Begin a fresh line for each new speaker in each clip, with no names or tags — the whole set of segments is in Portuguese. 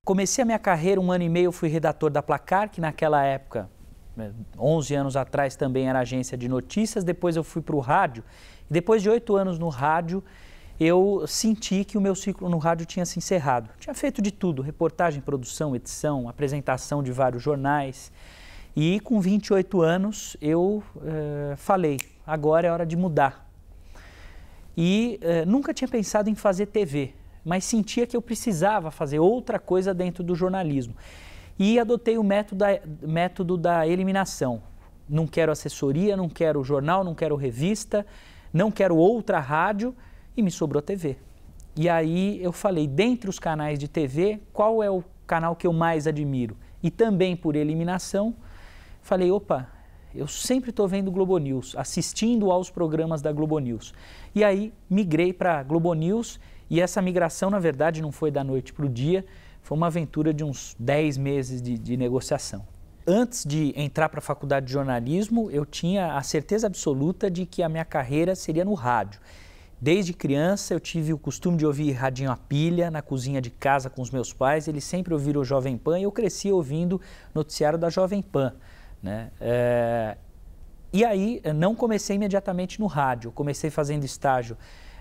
Comecei a minha carreira, 1 ano e meio eu fui redator da Placar, que naquela época, 11 anos atrás, também era agência de notícias. Depois eu fui para o rádio. E depois de 8 anos no rádio, eu senti que o meu ciclo no rádio tinha se encerrado. Tinha feito de tudo, reportagem, produção, edição, apresentação de vários jornais. E com 28 anos eu falei, agora é hora de mudar. E nunca tinha pensado em fazer TV, mas sentia que eu precisava fazer outra coisa dentro do jornalismo. E adotei o método da eliminação. Não quero assessoria, não quero jornal, não quero revista, não quero outra rádio, e me sobrou TV. E aí eu falei, dentre os canais de TV, qual é o canal que eu mais admiro? E também por eliminação, falei, opa, eu sempre estou vendo Globo News, assistindo aos programas da Globo News. E aí migrei para Globo News, e essa migração, na verdade, não foi da noite para o dia, foi uma aventura de uns 10 meses de negociação. Antes de entrar para a faculdade de jornalismo, eu tinha a certeza absoluta de que a minha carreira seria no rádio. Desde criança eu tive o costume de ouvir radinho a pilha na cozinha de casa com os meus pais, eles sempre ouviram o Jovem Pan e eu cresci ouvindo noticiário da Jovem Pan, né? E aí não comecei imediatamente no rádio, comecei fazendo estágio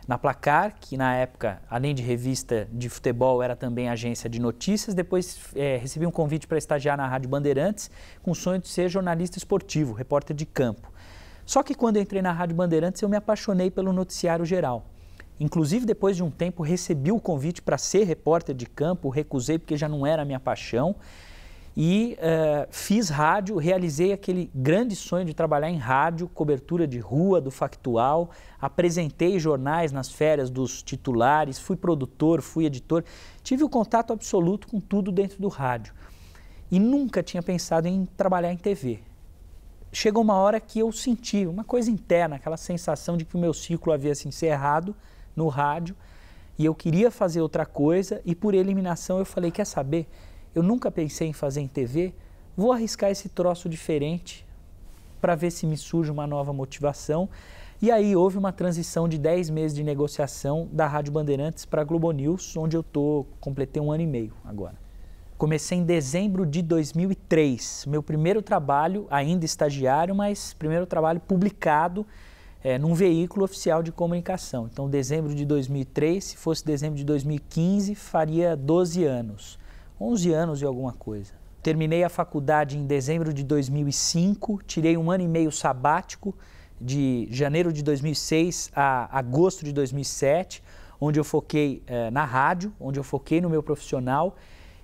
na Placar, que na época, além de revista de futebol, era também agência de notícias. Depois recebi um convite para estagiar na Rádio Bandeirantes, com o sonho de ser jornalista esportivo, repórter de campo. Só que quando eu entrei na Rádio Bandeirantes, eu me apaixonei pelo noticiário geral. Inclusive, depois de um tempo, recebi o convite para ser repórter de campo, recusei porque já não era a minha paixão. E fiz rádio, realizei aquele grande sonho de trabalhar em rádio, cobertura de rua, do factual, apresentei jornais nas férias dos titulares, fui produtor, fui editor, tive o contato absoluto com tudo dentro do rádio. E nunca tinha pensado em trabalhar em TV. Chegou uma hora que eu senti uma coisa interna, aquela sensação de que o meu ciclo havia se encerrado no rádio e eu queria fazer outra coisa e por eliminação eu falei, quer saber? Eu nunca pensei em fazer em TV, vou arriscar esse troço diferente para ver se me surge uma nova motivação. E aí houve uma transição de 10 meses de negociação da Rádio Bandeirantes para a Globo News, onde eu completei 1 ano e meio agora. Comecei em dezembro de 2003, meu primeiro trabalho, ainda estagiário, mas primeiro trabalho publicado num veículo oficial de comunicação. Então, dezembro de 2003, se fosse dezembro de 2015, faria 12 anos, 11 anos e alguma coisa. Terminei a faculdade em dezembro de 2005, tirei 1 ano e meio sabático, de janeiro de 2006 a agosto de 2007, onde eu foquei na rádio, onde eu foquei no meu profissional.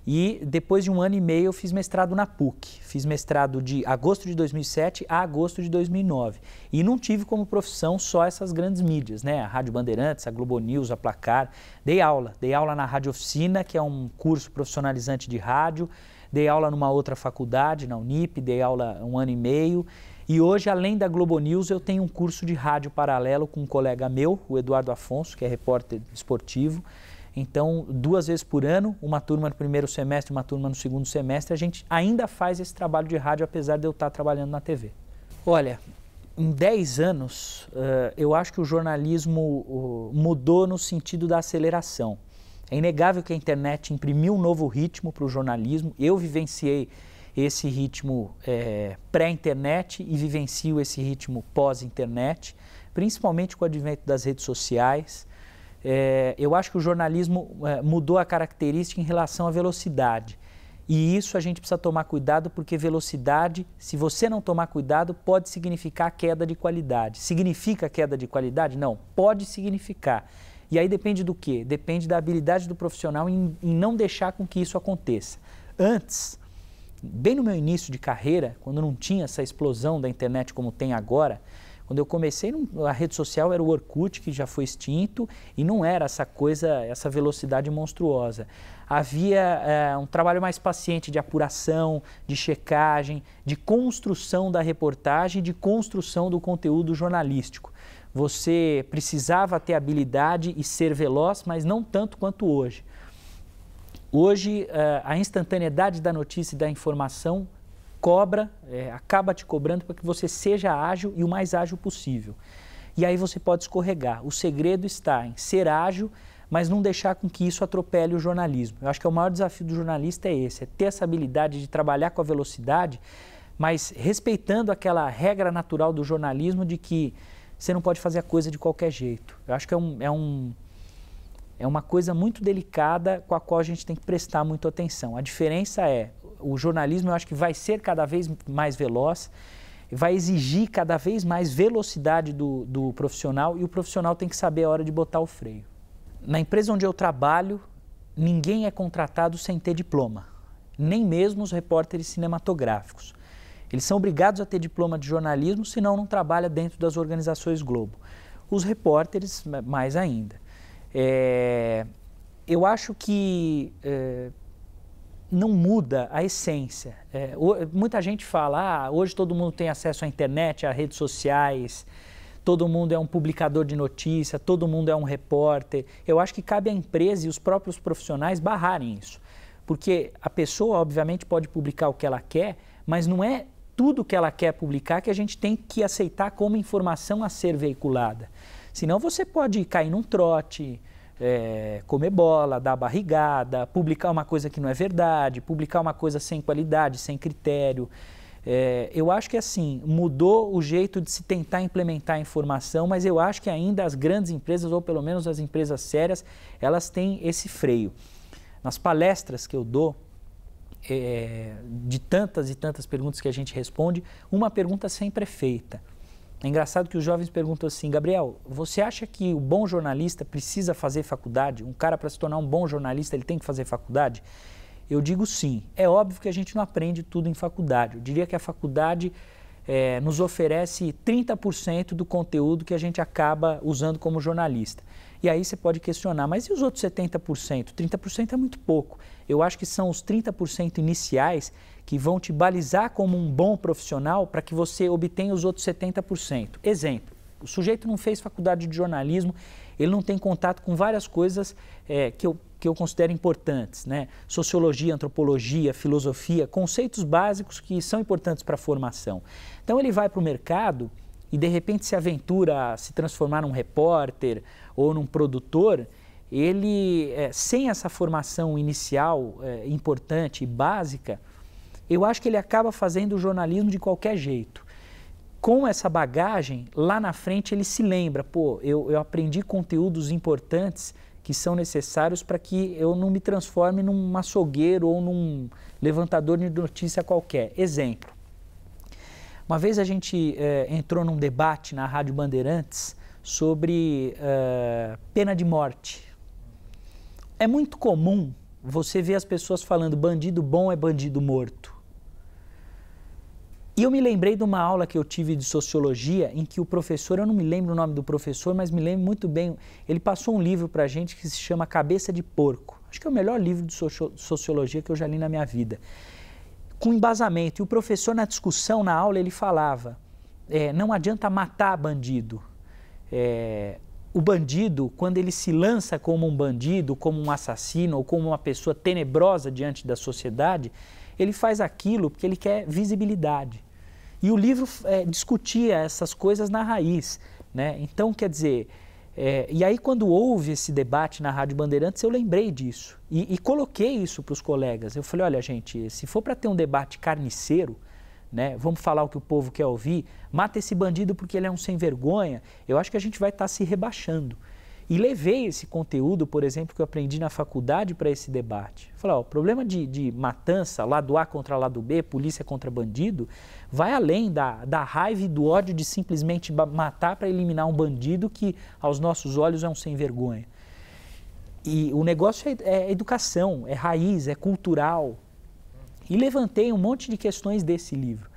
E depois de 1 ano e meio eu fiz mestrado na PUC, fiz mestrado de agosto de 2007 a agosto de 2009 e não tive como profissão só essas grandes mídias, né? A Rádio Bandeirantes, a Globo News, a Placar, dei aula na Rádio Oficina, que é um curso profissionalizante de rádio, dei aula numa outra faculdade, na Unip, dei aula 1 ano e meio e hoje, além da Globo News, eu tenho um curso de rádio paralelo com um colega meu, o Eduardo Afonso, que é repórter esportivo. Então, 2 vezes por ano, uma turma no primeiro semestre, uma turma no segundo semestre, a gente ainda faz esse trabalho de rádio, apesar de eu estar trabalhando na TV. Olha, em 10 anos, eu acho que o jornalismo mudou no sentido da aceleração. É inegável que a internet imprimiu um novo ritmo para o jornalismo. Eu vivenciei esse ritmo pré-internet e vivencio esse ritmo pós-internet, principalmente com o advento das redes sociais. Eu acho que o jornalismo mudou a característica em relação à velocidade. E isso a gente precisa tomar cuidado, porque velocidade, se você não tomar cuidado, pode significar queda de qualidade. Significa queda de qualidade? Não, pode significar. E aí depende do quê? Depende da habilidade do profissional em não deixar com que isso aconteça. Antes, bem no meu início de carreira, quando não tinha essa explosão da internet como tem agora, quando eu comecei, a rede social era o Orkut, que já foi extinto, e não era essa coisa, essa velocidade monstruosa. Havia um trabalho mais paciente de apuração, de checagem, de construção da reportagem, de construção do conteúdo jornalístico. Você precisava ter habilidade e ser veloz, mas não tanto quanto hoje. Hoje, a instantaneidade da notícia e da informação acaba te cobrando para que você seja ágil e o mais ágil possível. E aí você pode escorregar. O segredo está em ser ágil, mas não deixar com que isso atropele o jornalismo. Eu acho que o maior desafio do jornalista é esse, é ter essa habilidade de trabalhar com a velocidade, mas respeitando aquela regra natural do jornalismo de que você não pode fazer a coisa de qualquer jeito. Eu acho que é uma coisa muito delicada com a qual a gente tem que prestar muita atenção. A diferença é, o jornalismo eu acho que vai ser cada vez mais veloz, vai exigir cada vez mais velocidade do profissional e o profissional tem que saber a hora de botar o freio. Na empresa onde eu trabalho, ninguém é contratado sem ter diploma, nem mesmo os repórteres cinematográficos. Eles são obrigados a ter diploma de jornalismo, senão não trabalha dentro das organizações Globo. Os repórteres, mais ainda. Eu acho que não muda a essência. Muita gente fala, hoje todo mundo tem acesso à internet, a redes sociais, todo mundo é um publicador de notícia, todo mundo é um repórter. Eu acho que cabe à empresa e os próprios profissionais barrarem isso. Porque a pessoa, obviamente, pode publicar o que ela quer, mas não é tudo que ela quer publicar que a gente tem que aceitar como informação a ser veiculada. Senão você pode cair num trote, comer bola, dar barrigada, publicar uma coisa que não é verdade, publicar uma coisa sem qualidade, sem critério. Eu acho que assim, mudou o jeito de se tentar implementar a informação, mas eu acho que ainda as grandes empresas, ou pelo menos as empresas sérias, elas têm esse freio. Nas palestras que eu dou, de tantas e tantas perguntas que a gente responde, uma pergunta sempre é feita. É engraçado que os jovens perguntam assim, Gabriel, você acha que o bom jornalista precisa fazer faculdade? Um cara, para se tornar um bom jornalista, ele tem que fazer faculdade? Eu digo sim. É óbvio que a gente não aprende tudo em faculdade. Eu diria que a faculdade nos oferece 30% do conteúdo que a gente acaba usando como jornalista. E aí você pode questionar, mas e os outros 70%? 30% é muito pouco. Eu acho que são os 30% iniciais que vão te balizar como um bom profissional para que você obtenha os outros 70%. Exemplo, o sujeito não fez faculdade de jornalismo, ele não tem contato com várias coisas que eu considero importantes, né? Sociologia, antropologia, filosofia, conceitos básicos que são importantes para a formação. Então ele vai para o mercado e de repente se aventura a se transformar num repórter ou num produtor, ele, sem essa formação inicial importante e básica, eu acho que ele acaba fazendo o jornalismo de qualquer jeito. Com essa bagagem, lá na frente ele se lembra, eu aprendi conteúdos importantes que são necessários para que eu não me transforme num açougueiro ou num levantador de notícia qualquer. Exemplo, uma vez a gente entrou num debate na Rádio Bandeirantes sobre pena de morte. É muito comum você ver as pessoas falando bandido bom é bandido morto. E eu me lembrei de uma aula que eu tive de sociologia em que o professor, eu não me lembro o nome do professor, mas me lembro muito bem, ele passou um livro para a gente que se chama Cabeça de Porco. Acho que é o melhor livro de sociologia que eu já li na minha vida. Com embasamento. E o professor na discussão, na aula, ele falava, não adianta matar bandido. O bandido, quando ele se lança como um bandido, como um assassino ou como uma pessoa tenebrosa diante da sociedade, ele faz aquilo porque ele quer visibilidade. E o livro discutia essas coisas na raiz, né? Então, quer dizer, e aí quando houve esse debate na Rádio Bandeirantes, eu lembrei disso e coloquei isso para os colegas. Eu falei, olha gente, se for para ter um debate carniceiro, né, vamos falar o que o povo quer ouvir, mata esse bandido porque ele é um sem vergonha, eu acho que a gente vai estar se rebaixando. E levei esse conteúdo, por exemplo, que eu aprendi na faculdade para esse debate. Falei, o problema de matança, lado A contra lado B, polícia contra bandido, vai além da raiva e do ódio de simplesmente matar para eliminar um bandido que, aos nossos olhos, é um sem vergonha. E o negócio é educação, é raiz, é cultural. E levantei um monte de questões desse livro.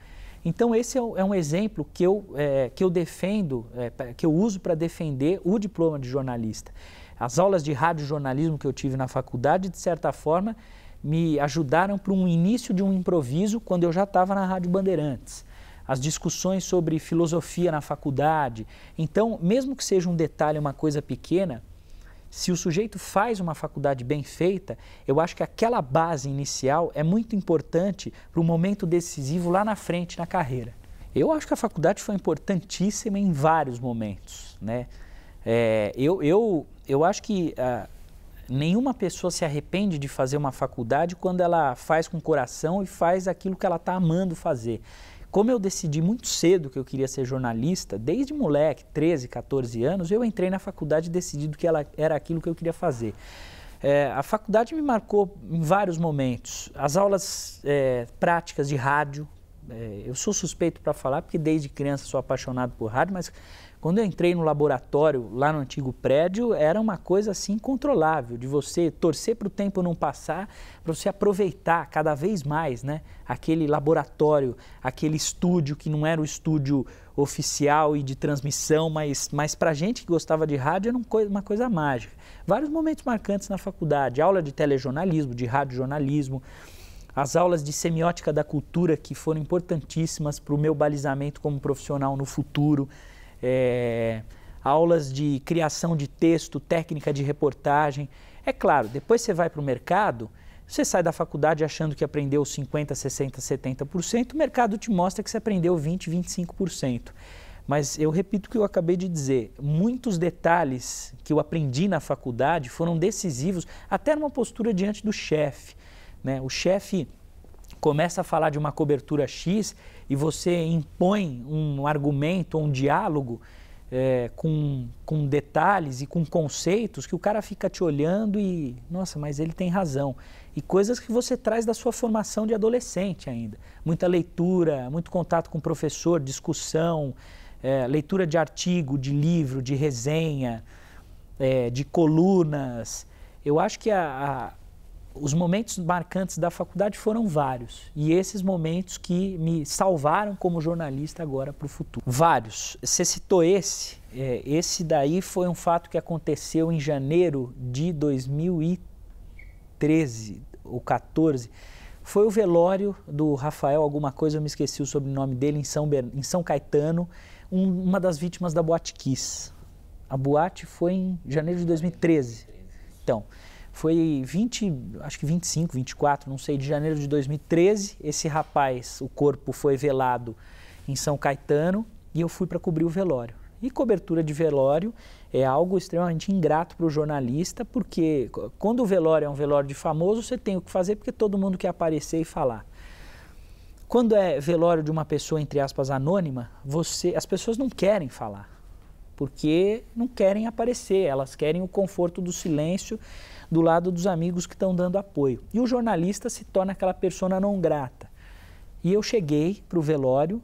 Então esse é um exemplo que eu defendo, que eu uso para defender o diploma de jornalista. As aulas de radiojornalismo que eu tive na faculdade, de certa forma, me ajudaram para um início de um improviso quando eu já estava na Rádio Bandeirantes. As discussões sobre filosofia na faculdade. Então, mesmo que seja um detalhe, uma coisa pequena, se o sujeito faz uma faculdade bem feita, eu acho que aquela base inicial é muito importante para o momento decisivo lá na frente, na carreira. Eu acho que a faculdade foi importantíssima em vários momentos, né? Eu acho que nenhuma pessoa se arrepende de fazer uma faculdade quando ela faz com o coração e faz aquilo que ela está amando fazer. Como eu decidi muito cedo que eu queria ser jornalista, desde moleque, 13, 14 anos, eu entrei na faculdade decidido que ela era aquilo que eu queria fazer. A faculdade me marcou em vários momentos. As aulas práticas de rádio, eu sou suspeito para falar porque desde criança sou apaixonado por rádio, mas quando eu entrei no laboratório, lá no antigo prédio, era uma coisa assim incontrolável, de você torcer para o tempo não passar, para você aproveitar cada vez mais, né, aquele laboratório, aquele estúdio que não era o estúdio oficial e de transmissão, mas para a gente que gostava de rádio era uma coisa mágica. Vários momentos marcantes na faculdade, aula de telejornalismo, de radiojornalismo, as aulas de semiótica da cultura que foram importantíssimas para o meu balizamento como profissional no futuro, aulas de criação de texto, técnica de reportagem. É claro, depois você vai para o mercado, você sai da faculdade achando que aprendeu 50%, 60%, 70%, o mercado te mostra que você aprendeu 20%, 25%. Mas eu repito o que eu acabei de dizer, muitos detalhes que eu aprendi na faculdade foram decisivos, até numa postura diante do chefe, né? O chefe começa a falar de uma cobertura X e você impõe um argumento, um diálogo com detalhes e com conceitos que o cara fica te olhando e, nossa, mas ele tem razão. E coisas que você traz da sua formação de adolescente ainda. Muita leitura, muito contato com o professor, discussão, leitura de artigo, de livro, de resenha, de colunas. Eu acho que os momentos marcantes da faculdade foram vários. E esses momentos que me salvaram como jornalista agora para o futuro. Vários. Você citou esse. Esse daí foi um fato que aconteceu em janeiro de 2013 ou 14. Foi o velório do Rafael, alguma coisa, eu me esqueci o sobrenome dele, em São Caetano, uma das vítimas da Boate Kiss. A boate foi em janeiro de 2013. Então, foi 25, 24, não sei, de janeiro de 2013. Esse rapaz, o corpo foi velado em São Caetano e eu fui para cobrir o velório. E cobertura de velório é algo extremamente ingrato para o jornalista, porque quando o velório é um velório de famoso, você tem o que fazer porque todo mundo quer aparecer e falar. Quando é velório de uma pessoa, entre aspas, anônima, as pessoas não querem falar, porque não querem aparecer, elas querem o conforto do silêncio do lado dos amigos que estão dando apoio. E o jornalista se torna aquela persona não grata. E eu cheguei para o velório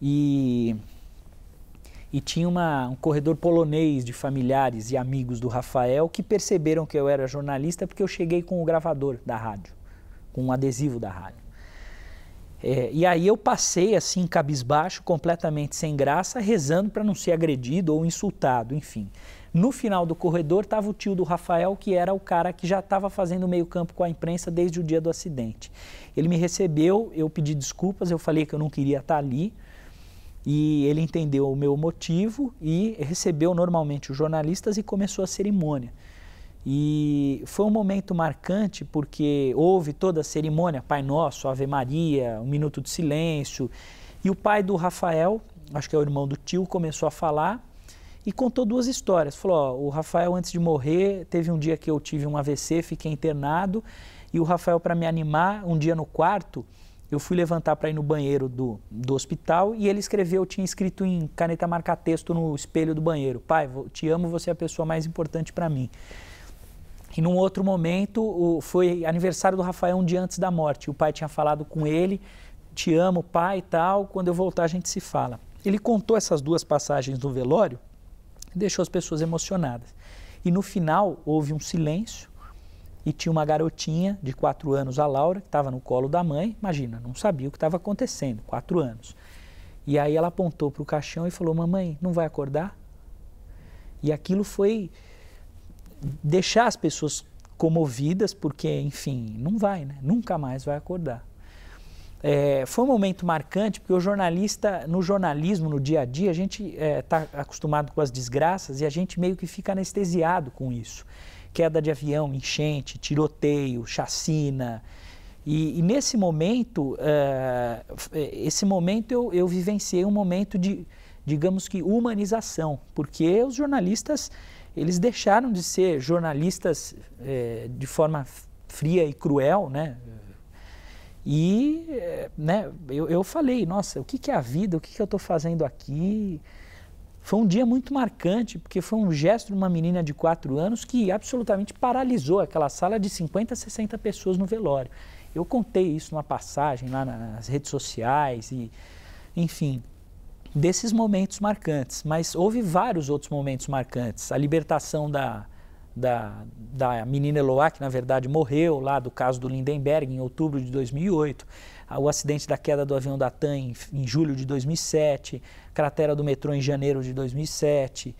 e tinha um corredor polonês de familiares e amigos do Rafael que perceberam que eu era jornalista porque eu cheguei com o gravador da rádio, com um adesivo da rádio. E aí eu passei assim, cabisbaixo, completamente sem graça, rezando para não ser agredido ou insultado, enfim. No final do corredor estava o tio do Rafael, que era o cara que já estava fazendo meio campo com a imprensa desde o dia do acidente. Ele me recebeu, eu pedi desculpas, eu falei que eu não queria estar ali, e ele entendeu o meu motivo e recebeu normalmente os jornalistas e começou a cerimônia. E foi um momento marcante porque houve toda a cerimônia, Pai Nosso, Ave Maria, um minuto de silêncio, e o pai do Rafael, acho que é o irmão do tio, começou a falar e contou duas histórias. Falou, ó, o Rafael antes de morrer, teve um dia que eu tive um AVC, fiquei internado, e o Rafael, para me animar, um dia no quarto, eu fui levantar para ir no banheiro do hospital e ele tinha escrito em caneta marca-texto no espelho do banheiro, pai, te amo, você é a pessoa mais importante para mim. E num outro momento, foi aniversário do Rafael um dia antes da morte. O pai tinha falado com ele, te amo, pai e tal, quando eu voltar a gente se fala. Ele contou essas duas passagens do velório e deixou as pessoas emocionadas. E no final, houve um silêncio e tinha uma garotinha de 4 anos, a Laura, que estava no colo da mãe. Imagina, não sabia o que estava acontecendo, 4 anos. E aí ela apontou para o caixão e falou, mamãe, não vai acordar? E aquilo foi deixar as pessoas comovidas, porque, enfim, não vai, né? Nunca mais vai acordar. Foi um momento marcante, porque o jornalista, no jornalismo, no dia a dia, a gente está acostumado com as desgraças e a gente meio que fica anestesiado com isso. Queda de avião, enchente, tiroteio, chacina. E nesse momento, eu vivenciei um momento de, digamos que, humanização, porque os jornalistas, eles deixaram de ser jornalistas de forma fria e cruel, né? E né, eu falei, nossa, o que é a vida? O que eu estou fazendo aqui? Foi um dia muito marcante, porque foi um gesto de uma menina de 4 anos que absolutamente paralisou aquela sala de 50, 60 pessoas no velório. Eu contei isso numa passagem lá nas redes sociais, e, enfim, desses momentos marcantes. Mas houve vários outros momentos marcantes. A libertação da menina Eloá, que na verdade morreu lá do caso do Lindenberg em outubro de 2008, o acidente da queda do avião da TAM em julho de 2007, cratera do metrô em janeiro de 2007,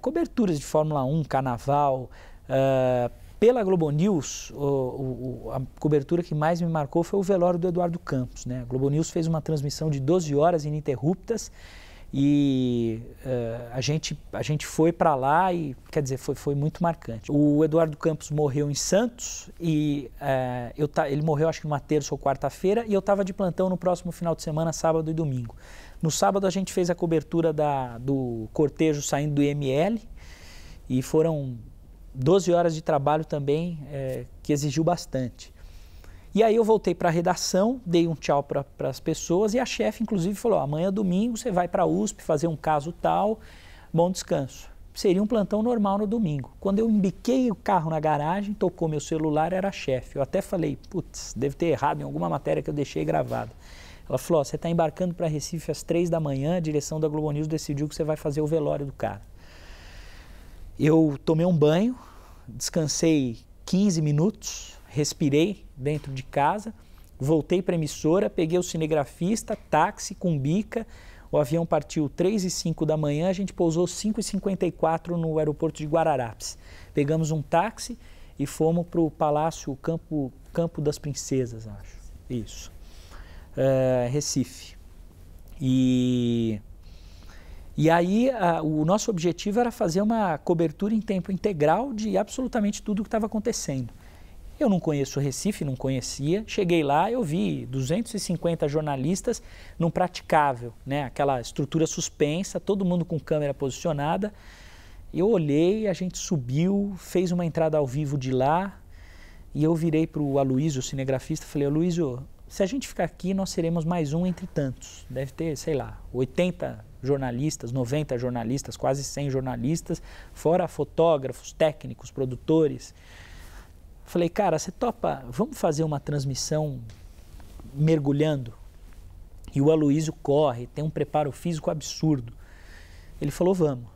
coberturas de Fórmula 1, Carnaval. Pela Globo News, a cobertura que mais me marcou foi o velório do Eduardo Campos, né? A Globo News fez uma transmissão de 12 horas ininterruptas e a gente foi para lá e, quer dizer, foi muito marcante. O Eduardo Campos morreu em Santos e ele morreu acho que numa terça ou quarta-feira e eu estava de plantão no próximo final de semana, sábado e domingo. No sábado a gente fez a cobertura do cortejo saindo do IML e foram 12 horas de trabalho também, que exigiu bastante. E aí eu voltei para a redação, dei um tchau para as pessoas e a chefe inclusive falou, amanhã domingo você vai para a USP fazer um caso tal, bom descanso. Seria um plantão normal no domingo. Quando eu embiquei o carro na garagem, tocou meu celular, era a chefe. Eu até falei, putz, deve ter errado em alguma matéria que eu deixei gravada. Ela falou, você está embarcando para Recife às 3 da manhã, a direção da Globo News decidiu que você vai fazer o velório do cara. Eu tomei um banho, descansei 15 minutos, respirei dentro de casa, voltei para a emissora, peguei o cinegrafista, táxi com bica, o avião partiu 3h05 da manhã, a gente pousou 5h54 no aeroporto de Guararapes. Pegamos um táxi e fomos para o Palácio Campo das Princesas, acho. Isso. Recife. E aí o nosso objetivo era fazer uma cobertura em tempo integral de absolutamente tudo o que estava acontecendo. Eu não conheço o Recife, não conhecia. Cheguei lá, eu vi 250 jornalistas num praticável, né? Aquela estrutura suspensa, todo mundo com câmera posicionada. Eu olhei, a gente subiu, fez uma entrada ao vivo de lá e eu virei para o Aloysio, o cinegrafista, e falei, Aloysio, se a gente ficar aqui, nós seremos mais um entre tantos. Deve ter, sei lá, 80 jornalistas, 90 jornalistas, quase 100 jornalistas, fora fotógrafos, técnicos, produtores. Falei, cara, você topa, vamos fazer uma transmissão mergulhando? E o Aloysio corre, tem um preparo físico absurdo. Ele falou, vamos.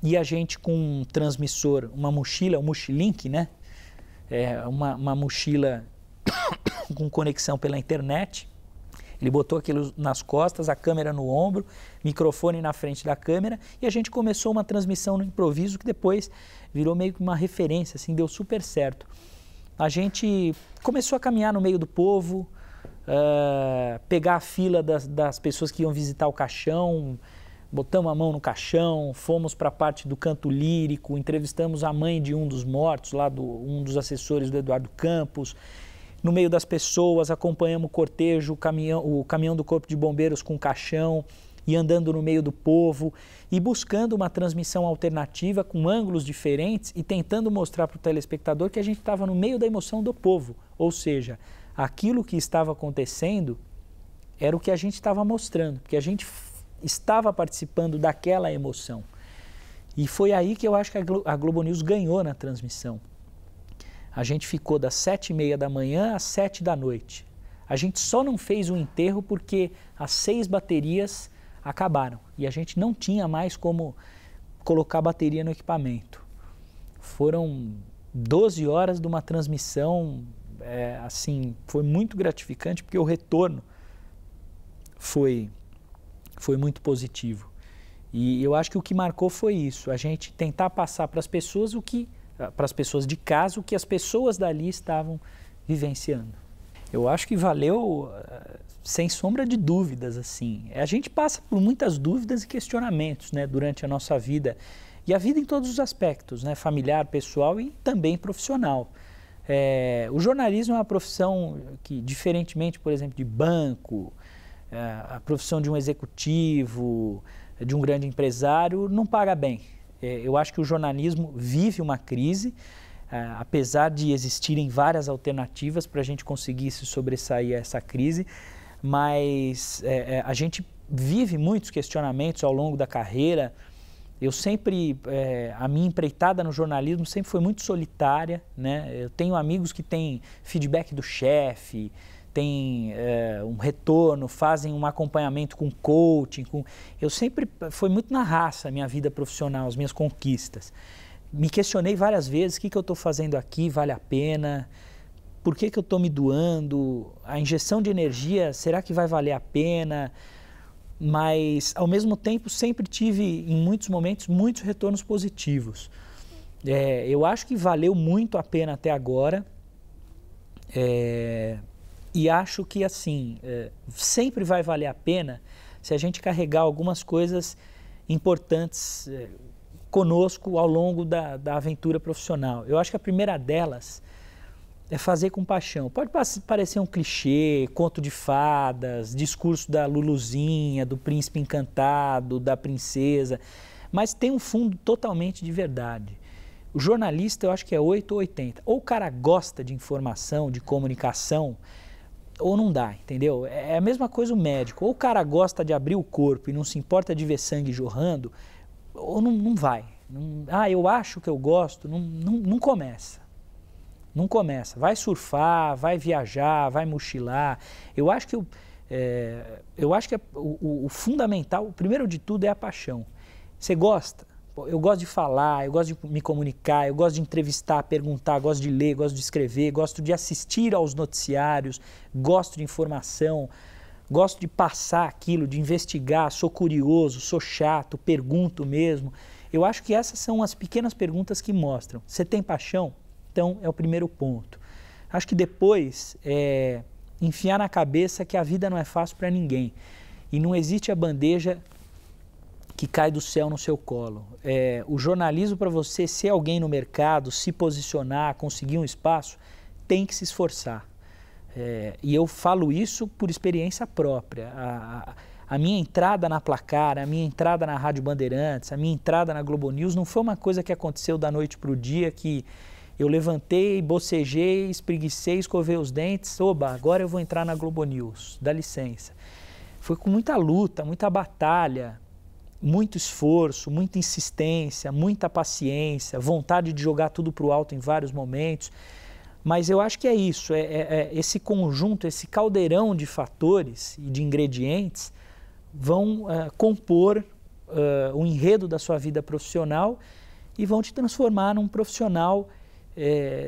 E a gente com um transmissor, uma mochila, um mochilink, né? Uma mochila com conexão pela internet. Ele botou aquilo nas costas, a câmera no ombro, microfone na frente da câmera e a gente começou uma transmissão no improviso que depois virou meio que uma referência, assim, deu super certo. A gente começou a caminhar no meio do povo, pegar a fila das pessoas que iam visitar o caixão, botamos a mão no caixão, fomos para a parte do canto lírico, entrevistamos a mãe de um dos mortos, um dos assessores do Eduardo Campos. No meio das pessoas, acompanhamos o cortejo, o caminhão do Corpo de Bombeiros com caixão e andando no meio do povo e buscando uma transmissão alternativa com ângulos diferentes e tentando mostrar para o telespectador que a gente estava no meio da emoção do povo. Ou seja, aquilo que estava acontecendo era o que a gente estava mostrando, porque a gente estava participando daquela emoção. E foi aí que eu acho que a Globo News ganhou na transmissão. A gente ficou das 7h30 da manhã às 7 da noite. A gente só não fez o enterro porque as 6 baterias acabaram e a gente não tinha mais como colocar bateria no equipamento. Foram 12 horas de uma transmissão, assim, foi muito gratificante porque o retorno foi muito positivo. E eu acho que o que marcou foi isso, a gente tentar passar para as pessoas para as pessoas de casa o que as pessoas dali estavam vivenciando. Eu acho que valeu sem sombra de dúvidas, assim. A gente passa por muitas dúvidas e questionamentos, né, durante a nossa vida. E a vida em todos os aspectos, né, familiar, pessoal e também profissional. O jornalismo é uma profissão que, diferentemente, por exemplo, de banco, a profissão de um executivo, de um grande empresário, não paga bem. Eu acho que o jornalismo vive uma crise, apesar de existirem várias alternativas para a gente conseguir se sobressair a essa crise, mas a gente vive muitos questionamentos ao longo da carreira. Eu sempre, a minha empreitada no jornalismo sempre foi muito solitária, né? Eu tenho amigos que têm feedback do chefe, têm um retorno, fazem um acompanhamento com coaching. Eu sempre, foi muito na raça a minha vida profissional, as minhas conquistas. Me questionei várias vezes, o que eu estou fazendo aqui, vale a pena? Por que eu estou me doando? A injeção de energia, será que vai valer a pena? Mas, ao mesmo tempo, sempre tive, em muitos momentos, muitos retornos positivos. Eu acho que valeu muito a pena até agora. E acho que, assim, sempre vai valer a pena se a gente carregar algumas coisas importantes conosco ao longo da aventura profissional. Eu acho que a primeira delas é fazer com paixão. Pode parecer um clichê, conto de fadas, discurso da Luluzinha, do príncipe encantado, da princesa, mas tem um fundo totalmente de verdade. O jornalista, eu acho que é 8 ou 80. Ou o cara gosta de informação, de comunicação, ou não dá, entendeu? É a mesma coisa o médico. Ou o cara gosta de abrir o corpo e não se importa de ver sangue jorrando, ou não vai. Eu acho que eu gosto, não começa. Não começa. Vai surfar, vai viajar, vai mochilar. Eu acho que o fundamental, o primeiro de tudo, é a paixão. Você gosta? Eu gosto de falar, eu gosto de me comunicar, eu gosto de entrevistar, perguntar, gosto de ler, gosto de escrever, gosto de assistir aos noticiários, gosto de informação, gosto de passar aquilo, de investigar, sou curioso, sou chato, pergunto mesmo. Eu acho que essas são as pequenas perguntas que mostram. Você tem paixão? Então, é o primeiro ponto. Acho que depois, enfiar na cabeça que a vida não é fácil para ninguém. E não existe a bandeja que cai do céu no seu colo. O jornalismo, para você ser alguém no mercado, se posicionar, conseguir um espaço, tem que se esforçar. E eu falo isso por experiência própria. A minha entrada na Placar, a minha entrada na Rádio Bandeirantes, a minha entrada na Globo News não foi uma coisa que aconteceu da noite para o dia, que eu levantei, bocejei, espreguicei, escovei os dentes, agora eu vou entrar na Globo News, dá licença. Foi com muita luta, muita batalha, muito esforço, muita insistência, muita paciência, vontade de jogar tudo para o alto em vários momentos. Mas eu acho que é isso, esse conjunto, esse caldeirão de fatores e de ingredientes vão compor o enredo da sua vida profissional e vão te transformar num profissional,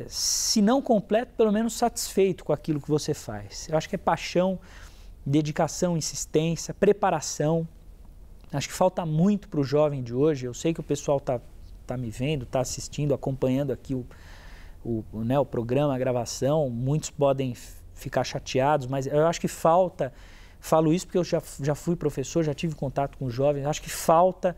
se não completo, pelo menos satisfeito com aquilo que você faz. Eu acho que é paixão, dedicação, insistência, preparação. Acho que falta muito para o jovem de hoje. Eu sei que o pessoal tá me vendo, está assistindo, acompanhando aqui o programa, a gravação. Muitos podem ficar chateados, mas eu acho que falta, falo isso porque eu já fui professor, já tive contato com jovens, acho que falta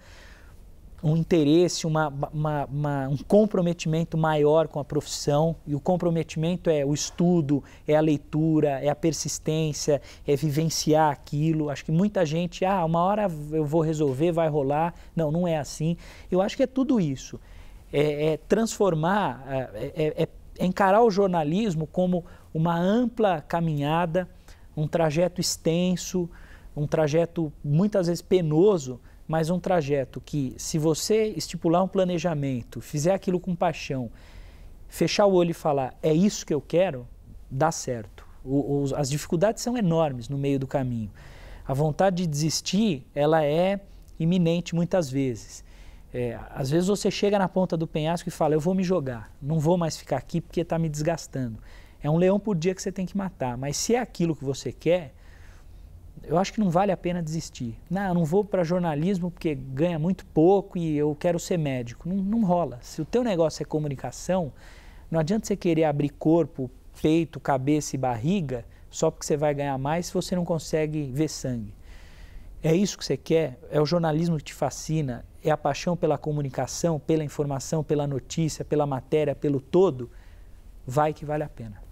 um interesse, um comprometimento maior com a profissão, e o comprometimento é o estudo, é a leitura, é a persistência, é vivenciar aquilo. Acho que muita gente, uma hora eu vou resolver, vai rolar. Não é assim. Eu acho que é tudo isso. Transformar, encarar o jornalismo como uma ampla caminhada, um trajeto extenso, um trajeto muitas vezes penoso, mas um trajeto que, se você estipular um planejamento, fizer aquilo com paixão, fechar o olho e falar, é isso que eu quero, dá certo. As dificuldades são enormes no meio do caminho. A vontade de desistir, ela é iminente muitas vezes. Às vezes você chega na ponta do penhasco e fala, eu vou me jogar, não vou mais ficar aqui porque está me desgastando. É um leão por dia que você tem que matar, mas se é aquilo que você quer, eu acho que não vale a pena desistir. Eu não vou para jornalismo porque ganha muito pouco e eu quero ser médico. Não rola. Se o teu negócio é comunicação, não adianta você querer abrir corpo, peito, cabeça e barriga só porque você vai ganhar mais se você não consegue ver sangue. É isso que você quer? É o jornalismo que te fascina? É a paixão pela comunicação, pela informação, pela notícia, pela matéria, pelo todo? Vai que vale a pena.